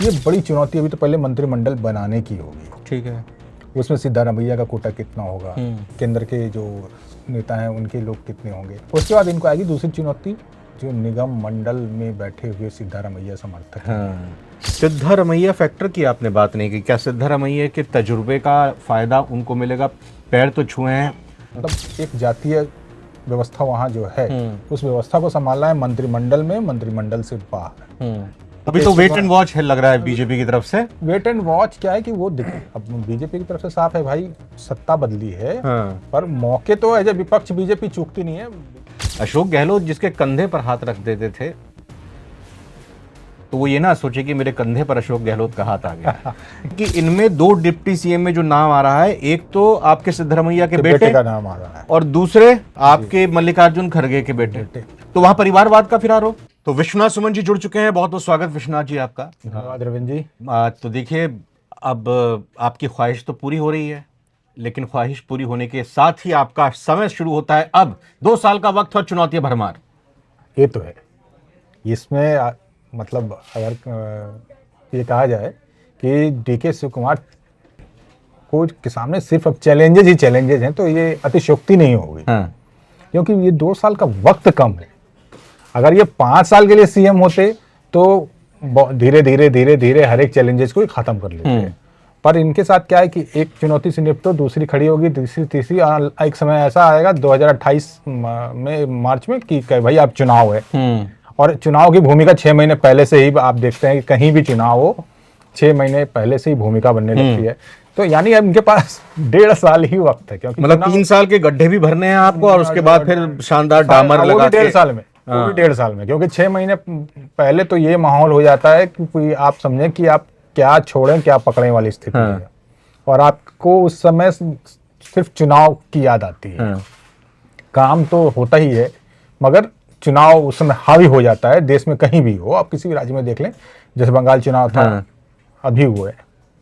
ये बड़ी चुनौती अभी तो पहले मंत्रिमंडल बनाने की होगी। ठीक है। उसमें सिद्धारमैया का कोटा कितना होगा, केंद्र के जो नेता हैं उनके लोग कितने होंगे। उसके बाद इनको आएगी दूसरी चुनौती, जो निगम मंडल में बैठे हुए सिद्धारमैया समर्थक हैं। हाँ, सिद्धारमैया फैक्टर की आपने बात नहीं की। क्या सिद्धारमैया के तजुर्बे का फायदा उनको मिलेगा? पैर तो छुए हैं। मतलब एक जातीय व्यवस्था वहाँ जो है, उस व्यवस्था को संभालना है मंत्रिमंडल में, मंत्रिमंडल से बाहर। अभी तो वेट एंड वॉच है लग रहा है बीजेपी की तरफ से। वेट एंड वॉच क्या है कि वो अब बीजेपी की तरफ से साफ है भाई, सत्ता बदली है। हाँ। पर मौके तो एज ए विपक्ष बीजेपी चूकती नहीं है। अशोक गहलोत जिसके कंधे पर हाथ रख देते थे, तो वो ये ना सोचे कि मेरे कंधे पर अशोक गहलोत का हाथ आ गया। कि इनमें दो डिप्टी सीएम में जो नाम आ रहा है, एक तो आपके सिद्धारमैया के बेटे का नाम आ रहा है और दूसरे आपके मल्लिकार्जुन खड़गे के बेटे। तो वहां परिवारवाद का फिर आरोप। तो विश्वनाथ सुमन जी जुड़ चुके हैं, बहुत बहुत स्वागत विश्वनाथ जी आपका। धन्यवाद रविंद्र जी। तो देखिए, अब आपकी ख्वाहिश तो पूरी हो रही है, लेकिन ख्वाहिश पूरी होने के साथ ही आपका समय शुरू होता है। अब 2 साल का वक्त और चुनौतियां भरमार। ये तो है। इसमें मतलब अगर ये कहा जाए कि डीके शिव कुमार को के सामने सिर्फ अब चैलेंजेस ही चैलेंजेस हैं, तो ये अतिशयोक्ति नहीं होगी। हाँ। क्योंकि ये 2 साल का वक्त कम है। अगर ये 5 साल के लिए सीएम होते तो धीरे धीरे धीरे धीरे हर एक चैलेंजेस को खत्म कर लेते। पर इनके साथ क्या है कि एक चुनौती से निपटो, दूसरी खड़ी होगी, दूसरी तीसरी, एक समय ऐसा आएगा 2028 में मार्च में कि भाई अब चुनाव है। और चुनाव की भूमिका 6 महीने पहले से ही आप देखते हैं कि कहीं भी चुनाव हो, 6 महीने पहले से ही भूमिका बनने लगती है। तो यानी अब इनके पास 1.5 साल ही वक्त है, क्योंकि मतलब 3 साल के गड्ढे भी भरने हैं आपको, और उसके बाद फिर शानदार डामर लगा के 1.5 साल में, वो भी 1.5 साल में। क्योंकि 6 महीने पहले तो ये माहौल हो जाता है कि कोई आप समझें कि आप क्या छोड़ें क्या पकड़ें वाली स्थिति है, और आपको उस समय सिर्फ चुनाव की याद आती है। काम तो होता ही है, मगर चुनाव उस समय हावी हो जाता है। देश में कहीं भी हो, आप किसी भी राज्य में देख लें, जैसे बंगाल चुनाव था अभी हुए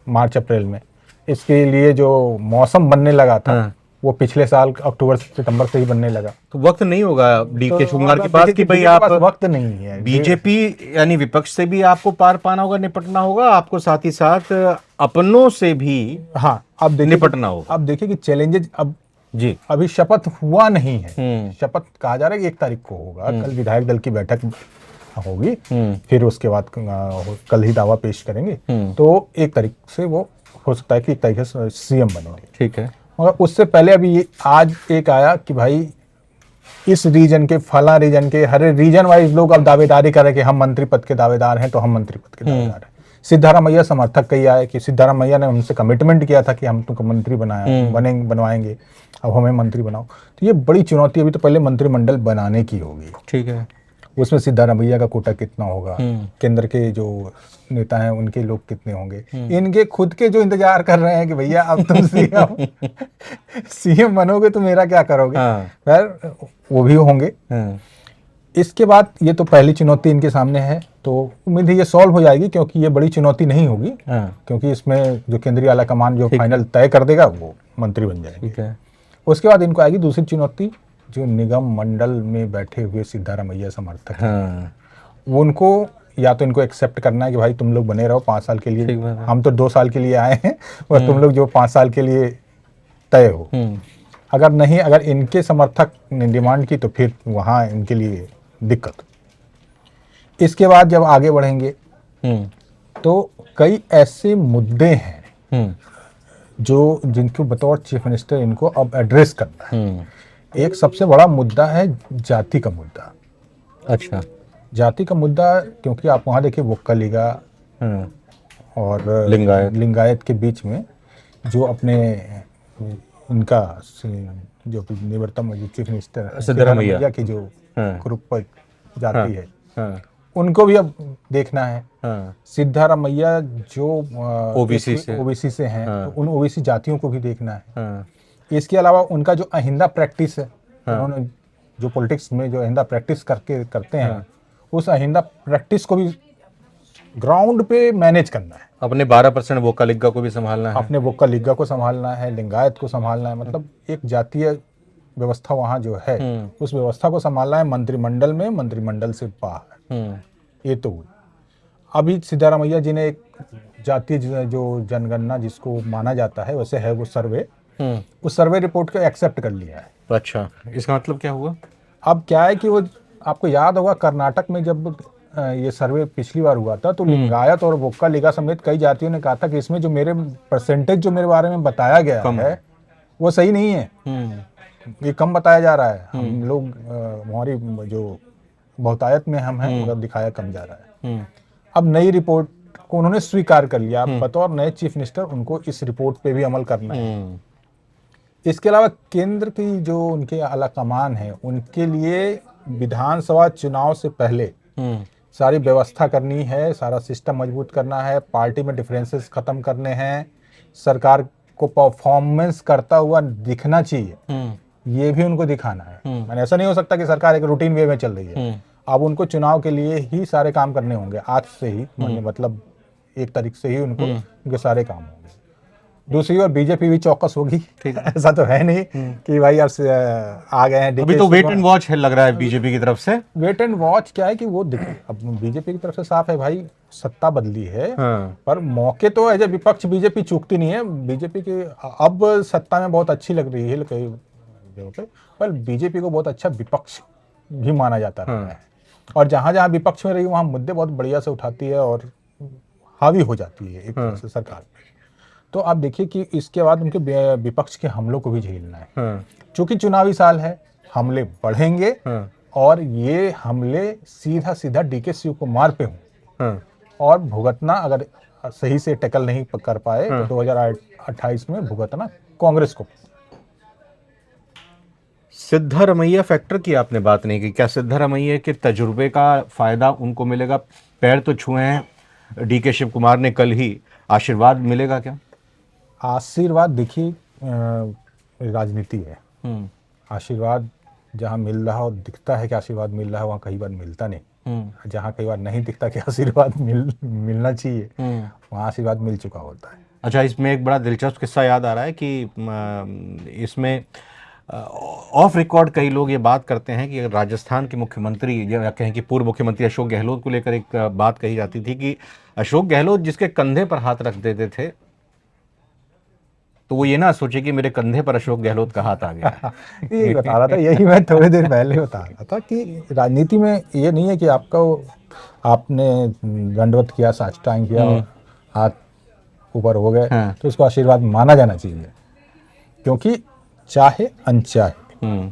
मार्च अप्रैल में, इसके लिए जो मौसम बनने लगा था वो पिछले साल अक्टूबर सितंबर से ही बनने लगा। तो वक्त नहीं होगा डीके शिव कुमार के पास कि भाई आप वक्त नहीं है। बीजेपी यानी विपक्ष से भी आपको पार पाना होगा, निपटना होगा, आपको साथ ही साथ अपनों से भी अब निपटना होगा। अब देखिए कि चैलेंजेस अब जी अभी शपथ हुआ नहीं है। शपथ कहा जा रहा है कि 1 तारीख को होगा। कल विधायक दल की बैठक होगी, फिर उसके बाद कल ही दावा पेश करेंगे। तो 1 तारीख से वो हो सकता है कि 1 तारीख से सीएम बनेंगे। ठीक है। मगर उससे पहले अभी आज एक आया कि भाई इस रीजन के, फला रीजन के, हर रीजन वाइज लोग अब दावेदारी कर रहे कि हम मंत्री पद के दावेदार हैं, तो हम मंत्री पद के दावेदार हैं। सिद्धारमैया समर्थक कई आए कि सिद्धारमैया ने उनसे कमिटमेंट किया था कि हम तुमको मंत्री बनवाएंगे, अब हमें मंत्री बनाओ। तो ये बड़ी चुनौती अभी तो पहले मंत्रिमंडल बनाने की होगी। ठीक है। उसमें सिद्धारमैया का कोटा कितना होगा, केंद्र के जो नेता हैं उनके लोग कितने होंगे, इनके खुद के जो इंतजार कर रहे हैं कि भैया अब तुम सीएम बनोगे तो मेरा क्या करोगे, फिर वो भी होंगे। इसके बाद ये तो पहली चुनौती इनके सामने है, तो उम्मीद है ये सॉल्व हो जाएगी, क्योंकि ये बड़ी चुनौती नहीं होगी। क्योंकि इसमें जो केंद्रीय आला कमान जो फाइनल तय कर देगा वो मंत्री बन जाएंगे। उसके बाद इनको आएगी दूसरी चुनौती, जो निगम मंडल में बैठे हुए सिद्धारमैया समर्थक हैं। उनको या तो इनको एक्सेप्ट करना है कि भाई तुम लोग बने रहो 5 साल के लिए, हम तो 2 साल के लिए आए हैं, और तुम लोग जो 5 साल के लिए तय हो। अगर नहीं, अगर इनके समर्थक ने डिमांड की तो फिर वहाँ इनके लिए दिक्कत। इसके बाद जब आगे बढ़ेंगे तो कई ऐसे मुद्दे हैं जो जिनको बतौर चीफ मिनिस्टर इनको अब एड्रेस करना है। एक सबसे बड़ा मुद्दा है जाति का मुद्दा। अच्छा। जाति का मुद्दा, क्योंकि आप वहाँ देखिए वोक्कलिगा और लिंगायत के बीच में जो अपने इनका जो निवर्तमान जो चीफ मिनिस्टर सिद्धारमैया की जो ग्रुप जाति है, उनको भी अब देखना है। सिद्धारमैया जो ओबीसी से हैं, तो उन ओबीसी जातियों को भी देखना है। इसके अलावा उनका जो अहिंदा प्रैक्टिस है, उन्होंने जो पॉलिटिक्स में जो अहिंदा प्रैक्टिस करते हैं, उस अहिंदा प्रैक्टिस को भी ग्राउंड पे मैनेज करना है। अपने 12% वोक्कलिगा को भी संभालना है, अपने वोक्कलिगा को संभालना है, लिंगायत को संभालना है। मतलब एक जातीय व्यवस्था वहाँ जो है, उस व्यवस्था को संभालना है मंत्रिमंडल में, मंत्रिमंडल से बाहर। ये तो हुई। अभी सिद्धारमैया जी ने एक जातीय जो जनगणना जिसको माना जाता है वैसे है वो सर्वे, उस सर्वे रिपोर्ट को एक्सेप्ट कर लिया है। अच्छा, इसका मतलब क्या हुआ? अब क्या है कि वो आपको याद होगा कर्नाटक में जब ये सर्वे पिछली बार हुआ था तो लिंगायत और वोक्का लिगा समेत कई जातियों ने कहा था कि इसमें जो मेरे परसेंटेज जो मेरे बारे में बताया गया है वो सही नहीं है, ये कम बताया जा रहा है, हम लोग हमारी जो बहुतायत में हम हैं मगर दिखाया कम जा रहा है। अब नई रिपोर्ट को उन्होंने स्वीकार कर लिया, बतौर नए चीफ मिनिस्टर उनको इस रिपोर्ट पे भी अमल करना है। इसके अलावा केंद्र की जो उनके आला कमान है उनके लिए विधानसभा चुनाव से पहले सारी व्यवस्था करनी है, सारा सिस्टम मजबूत करना है, पार्टी में डिफरेंसेस खत्म करने हैं, सरकार को परफॉर्मेंस करता हुआ दिखना चाहिए, ये भी उनको दिखाना है। मैंने ऐसा नहीं हो सकता कि सरकार एक रूटीन वे में चल रही है, अब उनको चुनाव के लिए ही सारे काम करने होंगे, आज से ही मतलब 1 तारीख से ही उनको उनके सारे काम होंगे। दूसरी ओर बीजेपी भी चौकस होगी, ऐसा तो है नहीं कि भाई अब आ गए हैं। अभी तो वेट एंड वॉच है लग रहा है बीजेपी की तरफ से। वेट एंड वॉच क्या है कि वो अब बीजेपी की तरफ से साफ है भाई, सत्ता बदली है, पर मौके तो एज ए विपक्ष बीजेपी चूकती नहीं है। बीजेपी की अब सत्ता में बहुत अच्छी लग रही है कई जगहों पे, पर बीजेपी को बहुत अच्छा विपक्ष भी माना जाता रहा है, और जहां जहां विपक्ष में रही वहां मुद्दे बहुत बढ़िया से उठाती है और हावी हो जाती है एक तरह से सरकार। तो आप देखिए कि इसके बाद उनके विपक्ष के हमलों को भी झेलना है, क्योंकि चुनावी साल है, हमले बढ़ेंगे और ये हमले सीधा सीधा डीके शिव कुमार पे हों, और भुगतना अगर सही से टैकल नहीं कर पाए तो 2028 में भुगतना कांग्रेस को। सिद्धारमैया फैक्टर की आपने बात नहीं की, क्या सिद्धारमैया के तजुर्बे का फायदा उनको मिलेगा? पैर तो छुए हैं डीके शिव कुमार ने कल ही, आशीर्वाद मिलेगा क्या? आशीर्वाद देखिए राजनीति है, आशीर्वाद जहां मिल रहा हो दिखता है कि आशीर्वाद मिल रहा है, वहां कई बार मिलता नहीं, जहां कई बार नहीं दिखता कि आशीर्वाद मिलना चाहिए वहां आशीर्वाद मिल चुका होता है। अच्छा, इसमें एक बड़ा दिलचस्प किस्सा याद आ रहा है कि इसमें ऑफ रिकॉर्ड कई लोग ये बात करते हैं कि राजस्थान के मुख्यमंत्री या कहें कि पूर्व मुख्यमंत्री अशोक गहलोत को लेकर एक बात कही जाती थी कि अशोक गहलोत जिसके कंधे पर हाथ रख देते थे तो वो ये ना सोचे कि मेरे कंधे पर अशोक गहलोत का हाथ आ गया। यही बता रहा था, यही मैं थोड़ी देर पहले बता रहा था कि राजनीति में ये नहीं है कि आपने दंडवत किया, साष्टांग किया और हाथ ऊपर हो गए तो उसको आशीर्वाद माना जाना चाहिए, क्योंकि चाहे अनचाहे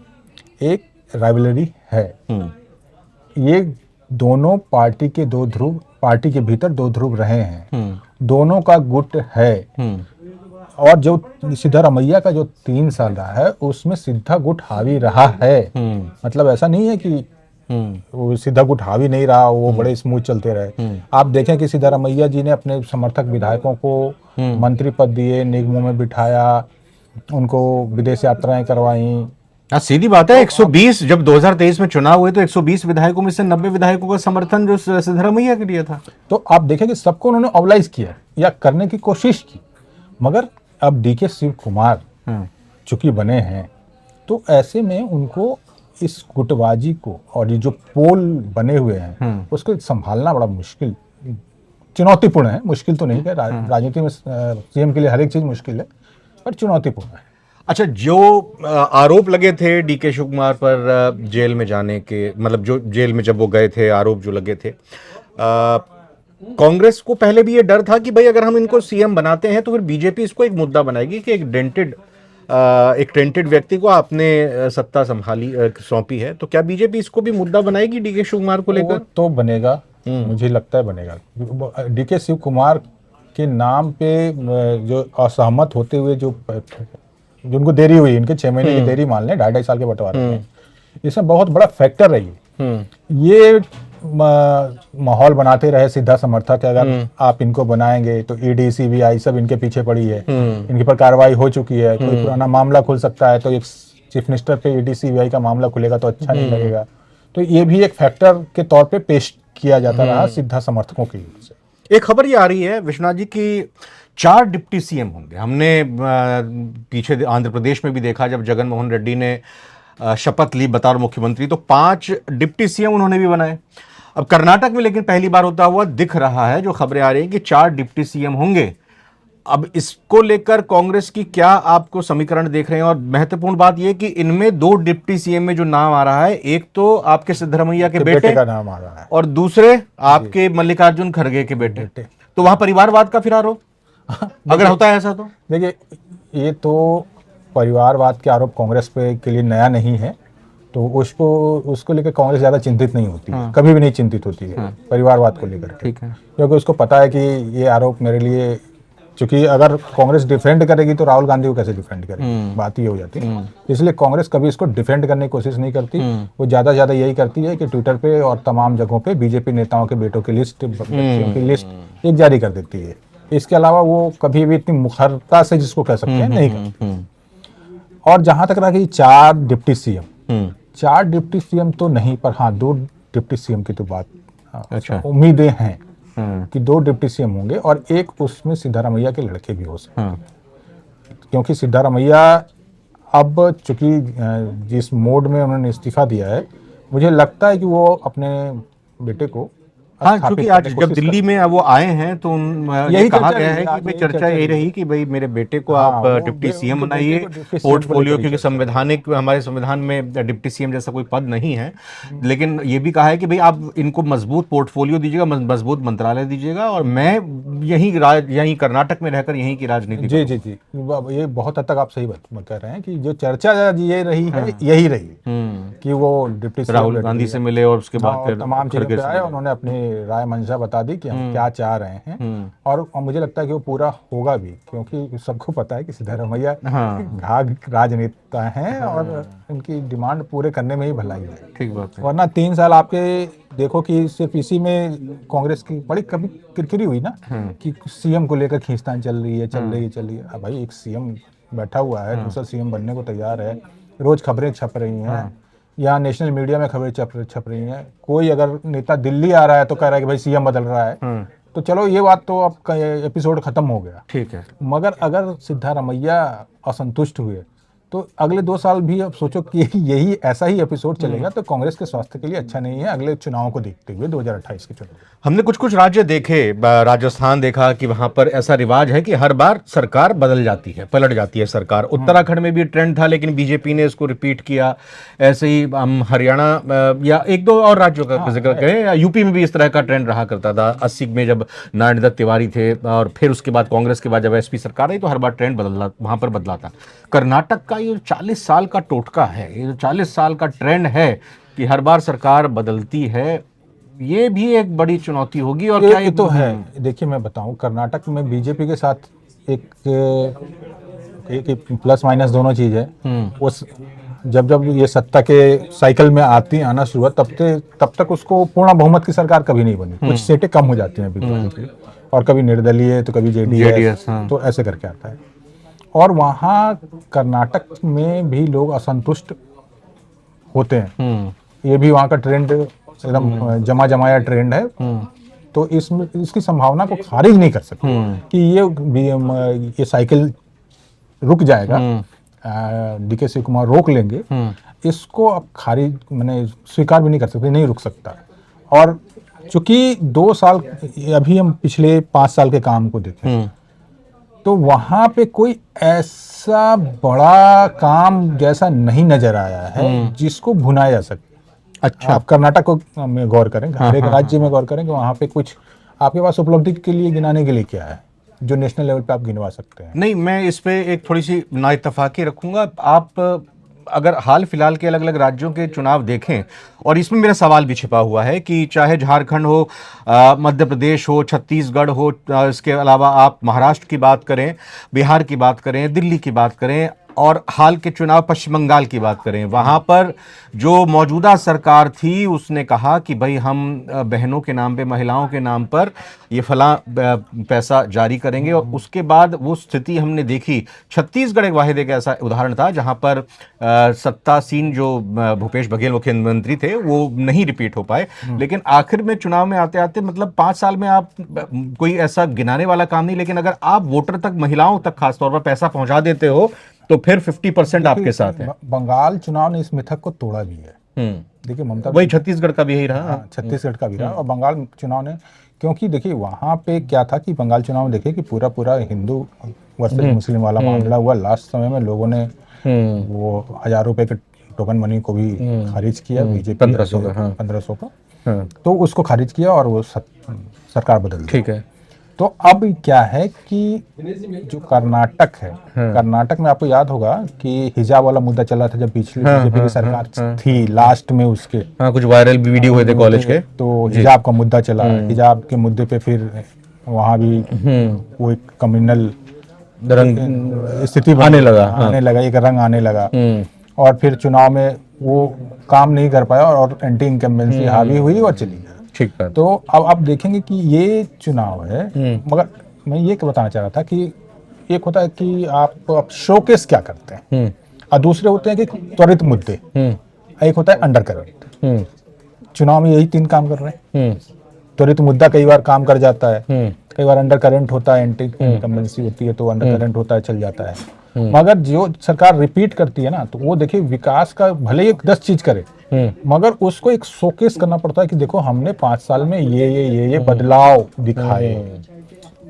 एक राइवलरी है। ये दोनों पार्टी के दो ध्रुव, पार्टी के भीतर दो ध्रुव रहे हैं, दोनों का गुट है, और जो सिद्धारमैया का जो 3 साल रहा है उसमें सिद्धा गुट हावी रहा है। मतलब ऐसा नहीं है कि वो सिद्धा गुट हावी नहीं रहा, वो बड़े स्मूथ चलते रहे। आप देखें कि सिद्धारमैया जी ने अपने समर्थक विधायकों को मंत्री पद दिए, निगमों में बिठाया, उनको विदेश यात्राएं करवाई। सीधी बात है, 120 जब 2023 में चुनाव हुए तो 120 विधायकों में से 90 विधायकों का समर्थन जो सिद्धारमैया के लिए था। तो आप देखें कि सबको उन्होंने ऑबलाइज किया या करने की कोशिश की, मगर अब डीके शिव कुमार चूंकि बने हैं तो ऐसे में उनको इस गुटबाजी को और ये जो पोल बने हुए हैं उसको संभालना बड़ा मुश्किल, चुनौतीपूर्ण है। मुश्किल तो नहीं है, राजनीति में सीएम के लिए हर एक चीज मुश्किल है, पर चुनौतीपूर्ण है। अच्छा, जो आरोप लगे थे डीके शिव कुमार पर जेल में जाने के, मतलब जो जेल में जब वो गए थे, आरोप जो लगे थे, कांग्रेस को पहले भी ये डर था कि भाई अगर हम इनको सीएम बनाते हैं तो फिर बीजेपी इसको एक मुद्दा बनाएगी कि एक टेंटेड व्यक्ति को आपने सत्ता संभाली सौंपी है, तो क्या बीजेपी इसको भी मुद्दा बनाएगी डीके शिव कुमार को लेकर? तो बनेगा, मुझे लगता है बनेगा। डीके शिव कुमार के नाम पे जो असहमत होते हुए जो उनको देरी हुई, इनके 6 महीने की देरी मान लें, 2.5 साल के बंटवारे में, इसमें बहुत बड़ा फैक्टर रही है। ये माहौल बनाते रहे सिद्धा समर्थक, अगर आप इनको बनाएंगे तो ईडी सीबीआई सब इनके पीछे पड़ी है, इनके पर कार्रवाई हो चुकी है, कोई पुराना मामला खुल सकता है, तो एक चीफ मिनिस्टर पे ईडी सीबीआई का मामला खुलेगा तो अच्छा नहीं लगेगा। तो ये भी एक फैक्टर के तौर पे पेश किया जाता रहा सिद्धा समर्थकों की ओर से। एक खबर ये आ रही है विश्वनाथ जी की 4 डिप्टी सीएम होंगे। हमने पीछे आंध्र प्रदेश में भी देखा जब जगन मोहन रेड्डी ने शपथ ली बतौर मुख्यमंत्री, तो 5 डिप्टी सीएम उन्होंने भी बनाए। अब कर्नाटक में लेकिन पहली बार होता हुआ दिख रहा है, जो खबरें आ रही हैं कि 4 डिप्टी सीएम होंगे। अब इसको लेकर कांग्रेस की क्या आपको समीकरण देख रहे हैं? और महत्वपूर्ण बात यह कि इनमें 2 डिप्टी सीएम में जो नाम आ रहा है, एक तो आपके सिद्धरमैया के बेटे का नाम आ रहा है और दूसरे आपके मल्लिकार्जुन खड़गे के बेटे। तो वहां परिवारवाद का फिर आरोप अगर होता है ऐसा, तो देखिए, ये तो परिवारवाद के आरोप कांग्रेस पे के लिए नया नहीं है, तो उसको लेकर कांग्रेस ज्यादा चिंतित नहीं होती है, कभी भी नहीं चिंतित होती है परिवारवाद को लेकर। ठीक है, क्योंकि उसको पता है कि ये आरोप मेरे लिए, क्योंकि अगर कांग्रेस डिफेंड करेगी तो राहुल गांधी को कैसे डिफेंड करेगी, बात ये हो जाती है। इसलिए कांग्रेस कभी इसको डिफेंड करने की कोशिश नहीं करती। वो ज्यादा ज्यादा यही करती है कि ट्विटर पे और तमाम जगहों पे बीजेपी नेताओं के बेटों की लिस्ट, बच्चियों की लिस्ट एक जारी कर देती है। इसके अलावा वो कभी भी इतनी मुखरता से, जिसको कह सकते हैं, नहीं करती। और जहां तक रहा कि 4 डिप्टी सीएम, 4 डिप्टी सीएम तो नहीं, पर हाँ 2 डिप्टी सीएम की तो बात, अच्छा, उम्मीदें हैं कि 2 डिप्टी सीएम होंगे और एक उसमें सिद्धारमैया के लड़के भी हो सकते हैं। क्योंकि सिद्धारमैया अब चूंकि जिस मोड में उन्होंने इस्तीफा दिया है, मुझे लगता है कि वो अपने बेटे को, हाँ, क्योंकि आज जब दिल्ली में वो आए हैं तो यही कहा गया है कि भाई चर्चा यही रही कि भाई मेरे बेटे को आप डिप्टी सीएम बनाइए, पोर्टफोलियो, क्योंकि संवैधानिक, हमारे संविधान में डिप्टी सीएम जैसा कोई पद नहीं है। लेकिन ये भी कहा है कि भाई आप इनको मजबूत पोर्टफोलियो दीजिएगा, मजबूत मंत्रालय दीजिएगा, और मैं यहीं कर्नाटक में रहकर यहीं की राजनीति। जी जी जी, ये बहुत हद तक आप सही बात कह रहे हैं कि जो चर्चा ये रही है, यही रही कि वो डिप्टी सीएम राहुल गांधी से मिले और उसके बाद फिर तमाम चीजों पे आए, उन्होंने अपनी राय मंशा बता दी कि हम क्या चाह रहे हैं। और मुझे लगता है कि वो पूरा होगा भी, क्योंकि सबको पता है कि सिद्धारमैया घाघ राजनेता हैं और इनकी डिमांड पूरे करने में ही भलाई है। ठीक बात है। वरना 3 साल आपके देखो कि सिर्फ इसी में कांग्रेस की बड़ी कभी किरकिरी हुई ना, कि सीएम को लेकर खींचतान चल रही है। अब भाई एक सीएम बैठा हुआ है, दूसरा सीएम बनने को तैयार है, रोज खबरें छप रही हैं, यहाँ नेशनल मीडिया में खबरें छप रही हैं। कोई अगर नेता दिल्ली आ रहा है तो कह रहा है कि भाई सीएम बदल रहा है, तो चलो ये बात तो अब एपिसोड खत्म हो गया। ठीक है, मगर अगर सिद्धारमैया असंतुष्ट हुए तो अगले 2 साल भी अब सोचो कि यही ऐसा ही एपिसोड चलेगा, तो कांग्रेस के स्वास्थ्य के लिए अच्छा नहीं है अगले चुनावों को देखते हुए, 2028 के चुनाव। हमने कुछ राज्य देखे, राजस्थान देखा कि वहां पर ऐसा रिवाज है कि हर बार सरकार बदल जाती है, पलट जाती है सरकार। उत्तराखंड में भी ट्रेंड था, लेकिन बीजेपी ने इसको रिपीट किया। ऐसे ही हम हरियाणा या 1-2 और राज्यों का जिक्र करें, यूपी में भी इस तरह का ट्रेंड रहा करता था। 80 में जब नारायण दत्त तिवारी थे, और फिर उसके बाद कांग्रेस के बाद जब एसपी सरकार आई, तो हर बार ट्रेंड वहां पर बदला था। कर्नाटक का ये 40 साल का टोटका है, ये जो 40 साल का ट्रेंड है कि हर बार सरकार बदलती है, ये भी एक बड़ी चुनौती होगी। और क्या ये तो है। देखिए मैं बताऊं, कर्नाटक में बीजेपी के साथ एक प्लस माइनस दोनों चीज है। उस जब ये सत्ता के साइकिल में आना शुरू हुआ, तब तक उसको पूर्ण बहुमत की सरकार कभी नहीं बनी। कुछ सीटें कम हो जाती हैं बीजेपी की, और कभी निर्दलीय तो कभी जेडीएस, तो ऐसे करके आता है। और वहाँ कर्नाटक में भी लोग असंतुष्ट होते हैं। ये भी वहाँ का ट्रेंड एकदम जमाया ट्रेंड है। तो इसकी संभावना को खारिज नहीं कर सकते कि ये साइकिल रुक जाएगा, डीके शिव कुमार रोक लेंगे। इसको अब खारिज मैंने स्वीकार भी नहीं कर सकते, नहीं रुक सकता। और चूंकि 2 साल, अभी हम पिछले 5 साल के काम को देखें, तो वहां पे कोई ऐसा बड़ा काम जैसा नहीं नजर आया है जिसको भुनाया जा सके। अच्छा, आप कर्नाटक को में गौर करें, हर एक राज्य में गौर करें कि वहां पे कुछ आपके पास उपलब्धि के लिए गिनाने के लिए क्या है जो नेशनल लेवल पे आप गिनवा सकते हैं। नहीं, मैं इस पे एक थोड़ी सी नाइत्तफाकी रखूंगा। आप अगर हाल फिलहाल के अलग अलग राज्यों के चुनाव देखें, और इसमें मेरा सवाल भी छिपा हुआ है कि चाहे झारखंड हो, मध्य प्रदेश हो, छत्तीसगढ़ हो, इसके अलावा आप महाराष्ट्र की बात करें, बिहार की बात करें, दिल्ली की बात करें, और हाल के चुनाव पश्चिम बंगाल की बात करें, वहां पर जो मौजूदा सरकार थी उसने कहा कि भाई हम बहनों के नाम पे, महिलाओं के नाम पर ये फला पैसा जारी करेंगे। और उसके बाद वो स्थिति हमने देखी। छत्तीसगढ़ एक वाहिद एक ऐसा उदाहरण था जहां पर सत्तासीन जो भूपेश बघेल मुख्यमंत्री थे वो नहीं रिपीट हो पाए। लेकिन आखिर में चुनाव में आते आते, मतलब 5 साल में आप कोई ऐसा गिनाने वाला काम नहीं, लेकिन अगर आप वोटर तक, महिलाओं तक खासतौर पर पैसा पहुंचा देते हो, तो फिर 50% आपके साथ है। बंगाल चुनाव ने इस मिथक को तोड़ा भी है। देखिए ममता वही छत्तीसगढ़ का भी यही रहा। हाँ, छत्तीसगढ़ का भी रहा और बंगाल चुनाव ने, क्योंकि देखिए वहाँ पे क्या था कि बंगाल चुनाव में देखिए कि पूरा पूरा हिंदू वर्सेस मुस्लिम वाला मामला हुआ। लास्ट समय में लोगों ने वो 1000 रुपए के टोकन मनी को भी खारिज किया, बीजेपी 1500 का, तो उसको खारिज किया और वो सरकार बदल दी। ठीक है। तो अब क्या है कि जो कर्नाटक है, कर्नाटक में आपको याद होगा कि हिजाब वाला मुद्दा चला था जब पिछली बीजेपी की सरकार थी, लास्ट में उसके कुछ वायरल भी वीडियो हुए थे कॉलेज के, तो हिजाब का मुद्दा चला। हिजाब के मुद्दे पे फिर वहाँ भी वो एक कम्युनल स्थिति आने लगा, एक रंग आने लगा और फिर चुनाव में वो काम नहीं कर पाया और एंटी इनकम्बेंसी हावी हुई और चली गई। ठीक है। तो अब आप देखेंगे कि ये चुनाव है, मगर मैं ये बताना चाह रहा था कि एक होता है कि आप शोकेस क्या करते हैं और दूसरे होते हैं कि त्वरित मुद्दे, एक होता है अंडर करंट। चुनाव में यही 3 काम कर रहे हैं। त्वरित मुद्दा कई बार काम कर जाता है, कई बार अंडर करंट होता है, एंटी इनकम्बेंसी होती है तो अंडर करंट होता है, चल जाता है। मगर जो सरकार रिपीट करती है ना, तो वो देखिए विकास का भले ही 10 चीज करे मगर उसको एक शोकेस करना पड़ता है कि देखो हमने 5 साल में ये बदलाव दिखाए।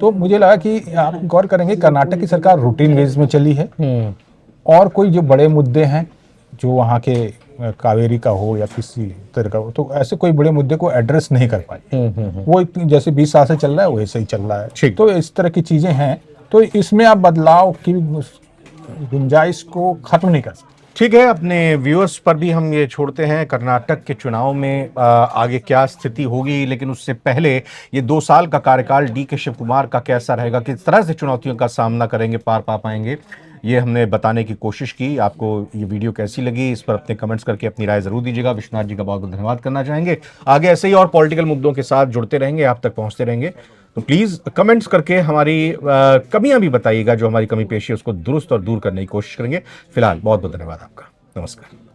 तो मुझे लगा कि आप गौर करेंगे कर्नाटक की सरकार रूटीन बेस में चली है और कोई जो बड़े मुद्दे हैं जो वहाँ के कावेरी का हो या किसी तरह का हो, तो ऐसे कोई बड़े मुद्दे को एड्रेस नहीं कर पाए। वो जैसे 20 साल से चल रहा है वैसे ही चल रहा है। तो इस तरह की चीजें हैं, तो इसमें आप बदलाव की गुंजाइश को खत्म नहीं कर सकते। ठीक है, अपने व्यूअर्स पर भी हम ये छोड़ते हैं कर्नाटक के चुनाव में आगे क्या स्थिति होगी, लेकिन उससे पहले ये 2 साल का कार्यकाल डी के शिव कुमार का कैसा रहेगा, किस तरह से चुनौतियों का सामना करेंगे, पार पा पाएंगे, ये हमने बताने की कोशिश की। आपको ये वीडियो कैसी लगी इस पर अपने कमेंट्स करके अपनी राय जरूर दीजिएगा। विश्वनाथ जी का बहुत बहुत धन्यवाद करना चाहेंगे। आगे ऐसे ही और पॉलिटिकल मुद्दों के साथ जुड़ते रहेंगे, आप तक पहुंचते रहेंगे, तो प्लीज कमेंट्स करके हमारी कमियां भी बताइएगा, जो हमारी कमी पेशी है उसको दुरुस्त और दूर करने की कोशिश करेंगे। फिलहाल बहुत बहुत धन्यवाद आपका। नमस्कार।